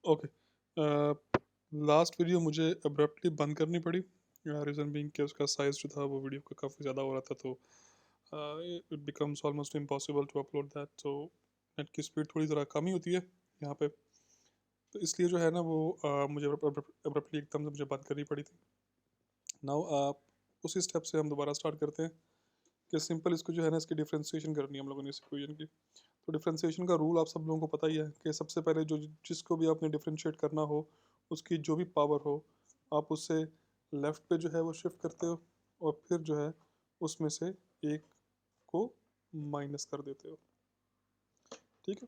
Okay. Last video मुझे abruptly बंद करनी पड़ी, रीज़न बीइंग कि उसका साइज़ जो था वो वीडियो का काफ़ी ज़्यादा हो रहा था, तो it becomes almost impossible to upload that. So net की स्पीड थोड़ी ज़रा कम ही होती है यहाँ पे, तो इसलिए जो है ना वो मुझे अब्रप्टली एकदम से मुझे बंद करनी पड़ी थी। नाउ उसी स्टेप से हम दोबारा स्टार्ट करते हैं कि सिंपल इसको जो है ना इसकी डिफ्रेंसिएशन करनी है हम लोगों ने इस इक्वेशन की। तो डिफरेंशिएशन का रूल आप सब लोगों को पता ही है कि सबसे पहले जो जिसको भी आपने डिफरेंशिएट करना हो, उसकी जो भी पावर हो, आप उससे लेफ़्ट पे जो है वो शिफ्ट करते हो, और फिर जो है उसमें से एक को माइनस कर देते हो। ठीक है,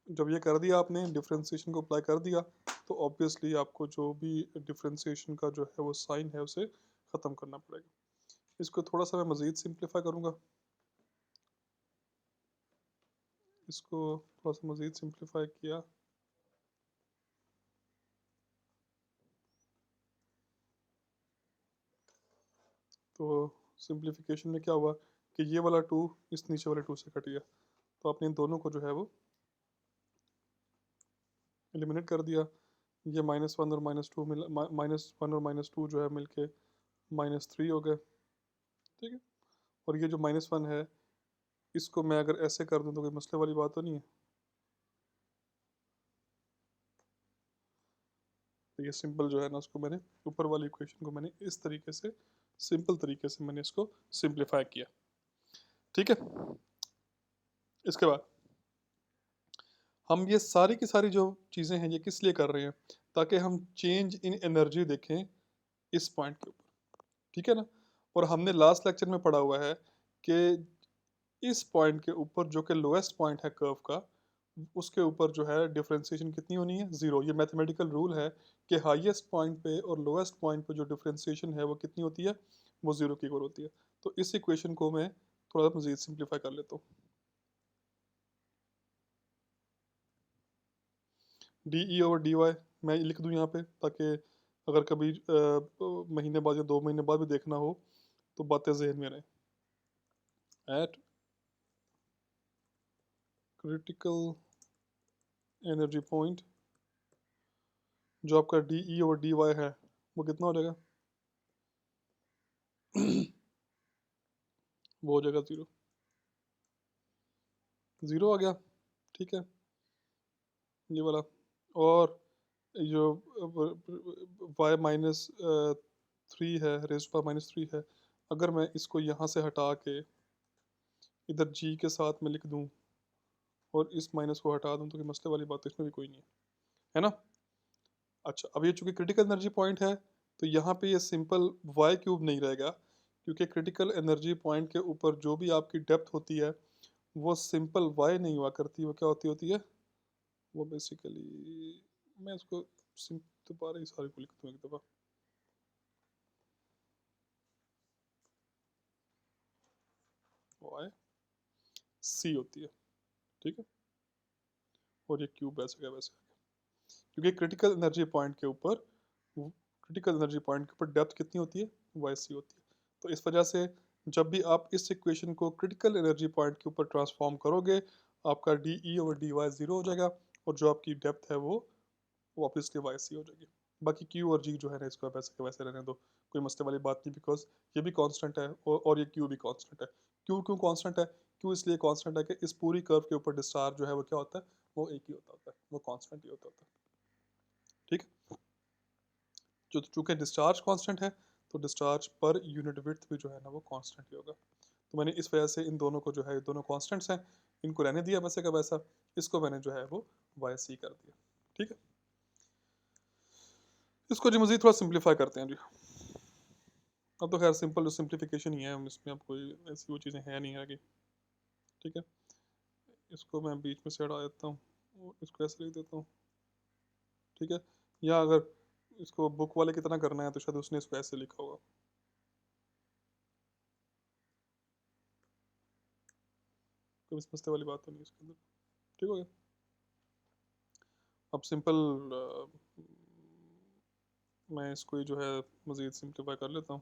जब ये कर दिया आपने, डिफरेंशिएशन को अप्लाई कर दिया, तो ऑब्वियसली आपको जो भी डिफरेंशिएशन का जो है वो साइन है उसे ख़त्म करना पड़ेगा। इसको थोड़ा सा मैं मज़ीद सिंप्लीफाई करूँगा, इसको थोड़ा सा मज़ीद सिंप्लीफाई किया तो सिंप्लीफिकेशन में क्या हुआ कि ये वाला टू इस नीचे वाले टू से कट गया, तो आपने इन दोनों को जो है वो एलिमिनेट कर दिया। ये -1 और -2 मिल -1 और -2 जो है मिलके -3 हो गए। ठीक है, और ये जो -1 है, इसको मैं अगर ऐसे कर दूं तो कोई मसले वाली बात तो नहीं है। तो ये सिंपल जो है ना, उसको मैंने ऊपर वाली इक्वेशन को मैंने इस तरीके से, सिंपल तरीके से मैंने इसको सिंप्लीफाई किया। ठीक है, इसके बाद हम ये सारी की सारी जो चीज़ें हैं ये किस लिए कर रहे हैं, ताकि हम चेंज इन एनर्जी देखें इस पॉइंट के ऊपर। ठीक है ना, और हमने लास्ट लेक्चर में पढ़ा हुआ है कि इस पॉइंट के ऊपर जो कि लोएस्ट पॉइंट है कर्व का, उसके ऊपर जो है डिफरेंशिएशन कितनी होनी है, ज़ीरो। ये मैथमेटिकल रूल है कि हाईएस्ट पॉइंट पे और लोएस्ट पॉइंट पे जो डिफरेंशिएशन है वो कितनी होती है, वो ज़ीरो की इक्वल होती है। तो इस इक्वेशन को मैं थोड़ा मज़ीद सिंप्लीफाई कर लेता हूँ। D E over D Y मैं लिख दूँ यहाँ पे, ताकि अगर कभी महीने बाद या 2 महीने बाद भी देखना हो तो बातें जहन में रहें। एट क्रिटिकल एनर्जी पॉइंट जो आपका D E over D Y है वो कितना हो जाएगा वो हो जाएगा ज़ीरो। ज़ीरो आ गया। ठीक है, ये वाला। और जो वाई -3 है, रेज़ पावर -3 है, अगर मैं इसको यहाँ से हटा के इधर जी के साथ में लिख दूँ और इस माइनस को हटा दूँ, तो कोई मसले वाली बात तो इसमें भी कोई नहीं है, है ना। अच्छा, अब ये चूंकि क्रिटिकल एनर्जी पॉइंट है, तो यहाँ पे ये सिंपल वाई क्यूब नहीं रहेगा, क्योंकि क्रिटिकल एनर्जी पॉइंट के ऊपर जो भी आपकी डेप्थ होती है वो सिंपल वाई नहीं हुआ करती, वो क्या होती है, वो बेसिकली, मैं इसको दोबारा ही सारे को लिख दूँ एक दफ़ा। वाई सी होती है। ठीक है, और ये क्यूब वैसे का वैसे आ गया, क्योंकि क्रिटिकल एनर्जी पॉइंट के ऊपर, क्रिटिकल एनर्जी पॉइंट के ऊपर डेप्थ कितनी होती है, वाई सी होती है। तो इस वजह से जब भी आप इस इक्वेशन को क्रिटिकल एनर्जी पॉइंट के ऊपर ट्रांसफॉर्म करोगे, आपका D E over D Y zero हो जाएगा, और जो आपकी डेप्थ है वो ऑब्वियसली वाई सी हो जाएगी। बाकी क्यू और जी जो है ना, इसको वैसे के वैसे रहने दो, कोई मसले वाली बात नहीं, बिकॉज ये भी कांस्टेंट है और ये क्यू भी कांस्टेंट है। क्यू क्यों कांस्टेंट है, क्यू इसलिए कांस्टेंट है कि इस पूरी कर्व के ऊपर डिस्चार्ज जो है वो क्या होता है, वो एक ही होता है, वो कांस्टेंट ही होता है। ठीक है, जो चूंकि डिस्चार्ज कांस्टेंट है, तो डिस्चार्ज पर यूनिट विड्थ भी जो है ना वो कांस्टेंट ही होगा। तो मैंने इस वजह से इन दोनों को जो है, ये दोनों कांस्टेंट्स हैं, इनको रहने दिया वैसे का वैसा, इसको मैंने जो है वो वाई सी कर दिया। ठीक है, इसको जी मज़ीद थोड़ा सिंप्लीफाई करते हैं जी। अब तो खैर सिंपल जो सिंप्लीफिकेशन ही है, हम इसमें अब कोई ऐसी वो चीज़ें हैं नहीं आगे। ठीक है, इसको मैं बीच में से हटा देता हूँ और इसको ऐसे लिख देता हूँ। ठीक है, या अगर इसको बुक वाले की तरह करना है तो शायद उसने इसको ऐसे लिखा होगा, कोई समझते वाली बात तो नहीं इसके अंदर। ठीक हो गया। अब सिंपल मैं इसको ही जो है मज़ीद सिंप्लीफाई कर लेता हूँ।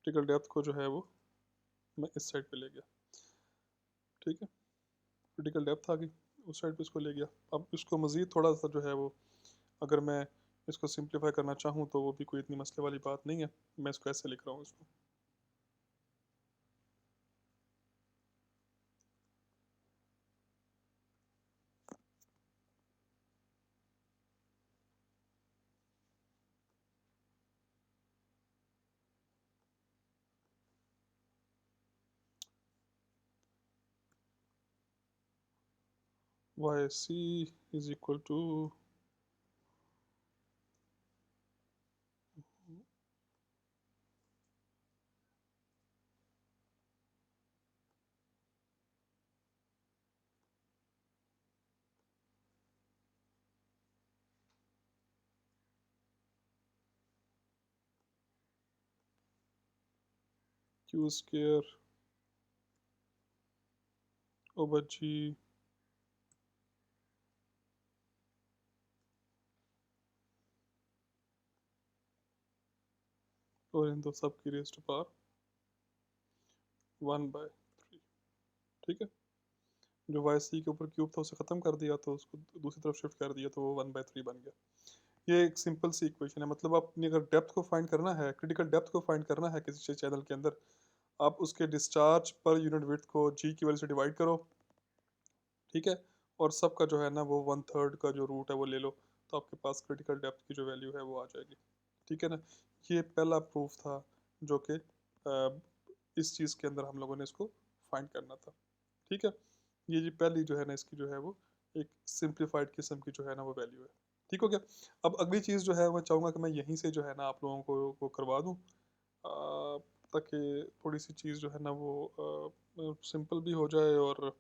क्रिटिकल डेप्थ को जो है वो मैं इस साइड पे ले गया, ठीक है। क्रिटिकल डेप्थ आ गई, उस साइड पे इसको ले गया। अब इसको मज़ीद थोड़ा सा जो है वो, अगर मैं इसको सिंप्लीफाई करना चाहूँ तो वो भी कोई इतनी मसले वाली बात नहीं है। मैं इसको ऐसे लिख रहा हूँ इसको, Y C is equal to Q square over G और इन दो सब की रेज़ टू पावर 1/3, ठीक है। जो वाई सी के ऊपर क्यूब था उसे ख़त्म कर दिया, तो उसको दूसरी तरफ शिफ्ट कर दिया, तो वो 1/3 बन गया। ये एक सिंपल सी इक्वेशन है। मतलब आपने अगर डेप्थ को फाइंड करना है, क्रिटिकल डेप्थ को फाइंड करना है किसी चैनल के अंदर, आप उसके डिस्चार्ज पर यूनिट विड्थ को जी की वैल्यू से डिवाइड करो, ठीक है, और सबका जो है ना वो 1/3 का जो रूट है वो ले लो, तो आपके पास क्रिटिकल डेप्थ की जो वैल्यू है वो आ जाएगी, ठीक है ना। ये पहला प्रूफ था जो कि इस चीज़ के अंदर हम लोगों ने इसको फाइंड करना था, ठीक है। ये जी पहली जो है ना इसकी जो है वो एक सिंप्लीफाइड किस्म की जो है ना वो वैल्यू है, ठीक हो गया। अब अगली चीज़ जो है मैं चाहूँगा कि मैं यहीं से जो है ना आप लोगों को वो करवा दूँ, ताकि थोड़ी सी चीज़ जो है ना वो सिंपल भी हो जाए और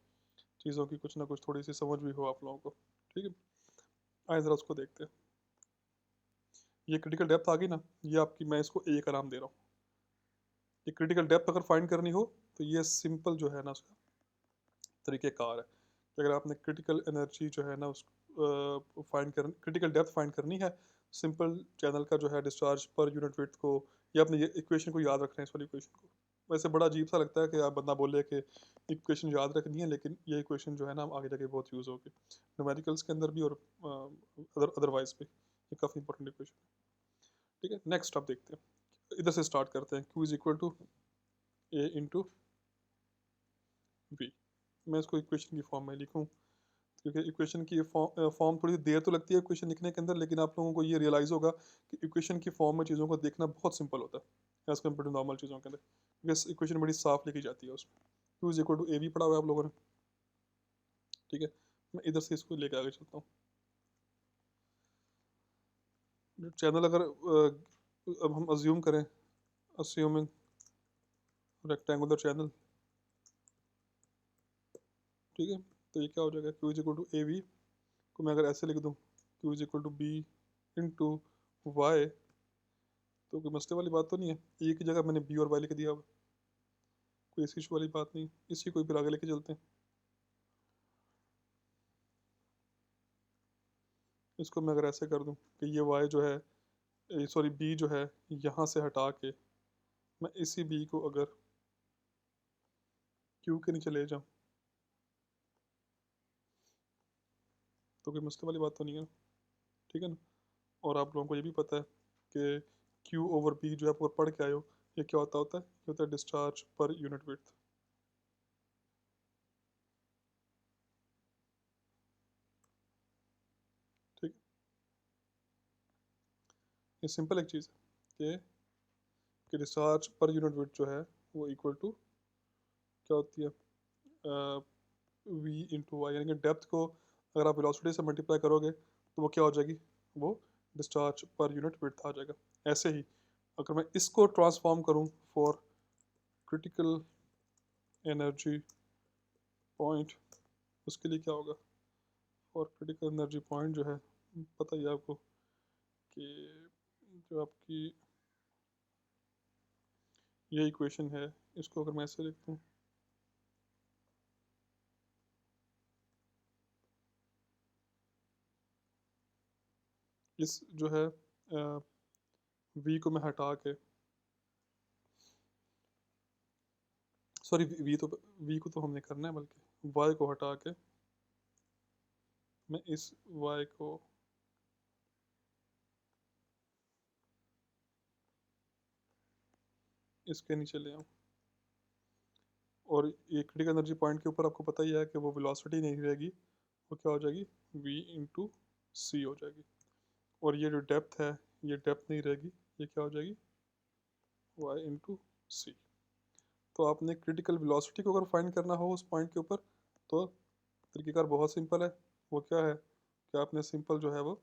चीज़ों की कुछ ना कुछ थोड़ी सी समझ भी हो आप लोगों को, ठीक है। आइए ज़रा उसको देखते हैं। ये क्रिटिकल डेप्थ आ गई ना, ये आपकी, मैं इसको ए का नाम दे रहा हूँ। ये क्रिटिकल डेप्थ अगर फाइंड करनी हो तो ये सिंपल जो है ना उसका तरीक़ेकार है कि अगर आपने क्रिटिकल एनर्जी जो है ना उस फाइंड कर क्रिटिकल डेप्थ फाइंड करनी है, सिंपल चैनल का जो है डिस्चार्ज पर यूनिट विड्थ को, या अपने ये इक्वेशन को याद रखना है, इस वाली इक्वेशन को। वैसे बड़ा अजीब सा लगता है कि आप बंदा बोले कि इक्वेशन याद रखनी है, लेकिन ये इक्वेशन जो है ना आगे जाके बहुत यूज़ होगी न्यूमेरिकल्स के अंदर भी और अदरवाइज भी। ये काफ़ी इंपॉर्टेंट इक्वेशन है, ठीक है। नेक्स्ट आप देखते हैं, इधर से स्टार्ट करते हैं। Q is equal to A into V. मैं इसको इक्वेशन की फॉर्म में लिखूँ, क्योंकि इक्वेशन की फॉर्म थोड़ी देर तो लगती है इक्वेशन लिखने के अंदर, लेकिन आप लोगों को ये रियलाइज़ होगा कि इक्वेशन की फॉर्म में चीज़ों को देखना बहुत सिंपल होता है एज़ कम्पेयर टू नॉर्मल चीज़ों के अंदर, क्योंकि इक्वेशन बड़ी साफ लिखी जाती है उसमें। क्यू इज इक्वल टू ए भी पढ़ा हुआ है आप लोगों ने, ठीक है। मैं इधर से इसको लेकर आगे चलता हूँ। चैनल अगर अब हम अज्यूम करें, अस्यूमिंग रेक्टेंगुलर चैनल, ठीक है, तो ये क्या हो जाएगा, Q is equal to A V को मैं अगर ऐसे लिख दूँ, Q is equal to B into Y, तो कोई मसले वाली बात तो नहीं है। ए की जगह मैंने बी और वाई लिख दिया, अब कोई इसी इशू वाली बात नहीं, इसी को फिर आगे लेके चलते हैं। इसको मैं अगर ऐसे कर दूं कि ये वाई जो है, सॉरी बी जो है, यहाँ से हटा के मैं इसी बी को अगर क्यू के नीचे ले जाऊँ, तो कोई मसले वाली बात तो नहीं है, ठीक है ना। और आप लोगों को ये भी पता है कि क्यू ओवर बी जो आप पढ़ के आए हो, ये क्या होता है, ये होता है डिस्चार्ज पर यूनिट विड्थ, ठीक है। ये सिंपल एक चीज़ है कि डिस्चार्ज पर यूनिट विड्थ जो है वो इक्वल टू क्या होती है, वी इंटू वाई, यानी कि डेप्थ को अगर आप वेलोसिटी से मल्टीप्लाई करोगे तो वो क्या हो जाएगी, वो डिस्चार्ज पर यूनिट विड्थ आ जाएगा। ऐसे ही अगर मैं इसको ट्रांसफॉर्म करूँ फॉर क्रिटिकल एनर्जी पॉइंट, उसके लिए क्या होगा, फॉर क्रिटिकल एनर्जी पॉइंट जो है, पता ही है आपको कि जो आपकी ये इक्वेशन है, इसको अगर मैं ऐसे लिखता हूँ, इस जो है वी को मैं हटा के सॉरी, वी को तो हमने करना है, बल्कि वाई को हटा के मैं इस वाई को इसके नीचे ले आऊँ। और ये क्रिटिकल एनर्जी पॉइंट के ऊपर आपको पता ही है कि वो वेलोसिटी नहीं रहेगी, वो क्या हो जाएगी, v इंटू सी हो जाएगी। और ये जो डेप्थ है, ये डेप्थ नहीं रहेगी, ये क्या हो जाएगी, y इंटू सी। तो आपने क्रिटिकल वेलोसिटी को अगर फाइंड करना हो उस पॉइंट के ऊपर, तो तरीकेकार बहुत सिंपल है। वो क्या है कि आपने सिंपल जो है वो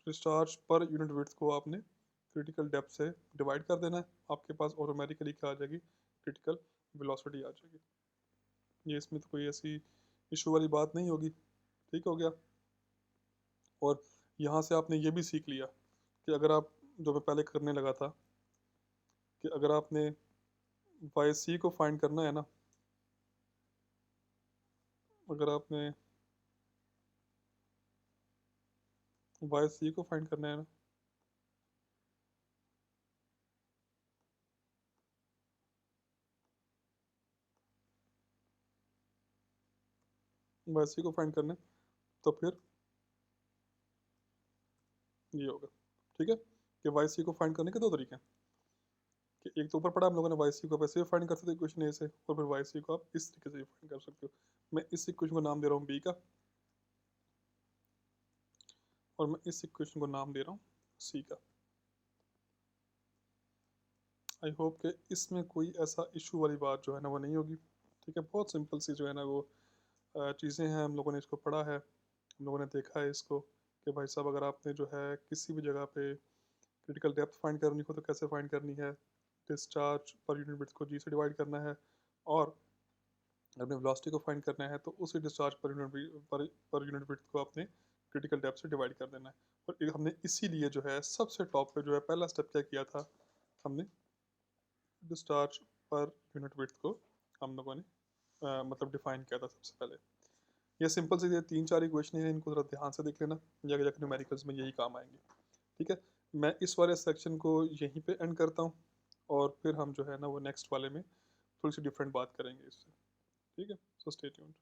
डिस्चार्ज पर यूनिट विड्थ को आपने क्रिटिकल डेप्थ से डिवाइड कर देना है, आपके पास ऑटोमेटिकली क्या आ जाएगी, क्रिटिकल वेलोसिटी आ जाएगी। ये इसमें तो कोई ऐसी इशू वाली बात नहीं होगी। ठीक हो गया। और यहाँ से आपने ये भी सीख लिया कि अगर आप, जो मैं पहले करने लगा था, कि अगर आपने वाई सी को फाइंड करना है ना, अगर आपने वाई सी को फाइंड करना है ना, वाई सी को फाइंड करना है, तो फिर ये होगा। ठीक है, कि वाई सी को फाइंड करने के दो तरीके हैं, कि एक तो ऊपर पड़ा हम लोगों ने वाई सी को आप ऐसे फाइंड कर सकते हो इक्वेशन ए से, और फिर वाई सी को आप इस तरीके से फाइंड कर सकते हो। मैं इस इक्वेशन को नाम दे रहा हूँ बी का, और मैं इस इक्वेशन को नाम दे रहा हूँ सी का। आई होप कि इसमें कोई ऐसा इशू वाली बात जो है ना वो नहीं होगी। ठीक है, बहुत सिंपल सी जो है ना वो चीज़ें हैं, हम लोगों ने इसको पढ़ा है, हम लोगों ने देखा है इसको, कि भाई साहब अगर आपने जो है किसी भी जगह पे क्रिटिकल डेप्थ फाइंड करनी हो तो कैसे फाइंड करनी है, डिस्चार्ज पर यूनिट विड्थ को जी से डिवाइड करना है, और अपने वेलोसिटी को फाइंड करना है तो उसी डिस्चार्ज पर यूनिट विड्थ को आपने क्रिटिकल डेप्थ से डिवाइड कर देना है। और हमने इसीलिए जो है सबसे टॉप पे जो है पहला स्टेप क्या किया था, हमने डिस्चार्ज पर यूनिट विड्थ को हम लोगों ने मतलब डिफाइन किया था सबसे पहले। ये सिंपल से ये 3-4 इक्वेशन है, इनको ज़रा ध्यान से देख लेना, जाके जाके न्यूमेरिकल्स में यही काम आएंगे। ठीक है, मैं इस वाले सेक्शन को यहीं पे एंड करता हूँ, और फिर हम जो है ना वो नेक्स्ट वाले में थोड़ी सी डिफरेंट बात करेंगे इससे। ठीक है, सो स्टे ट्यून्ड।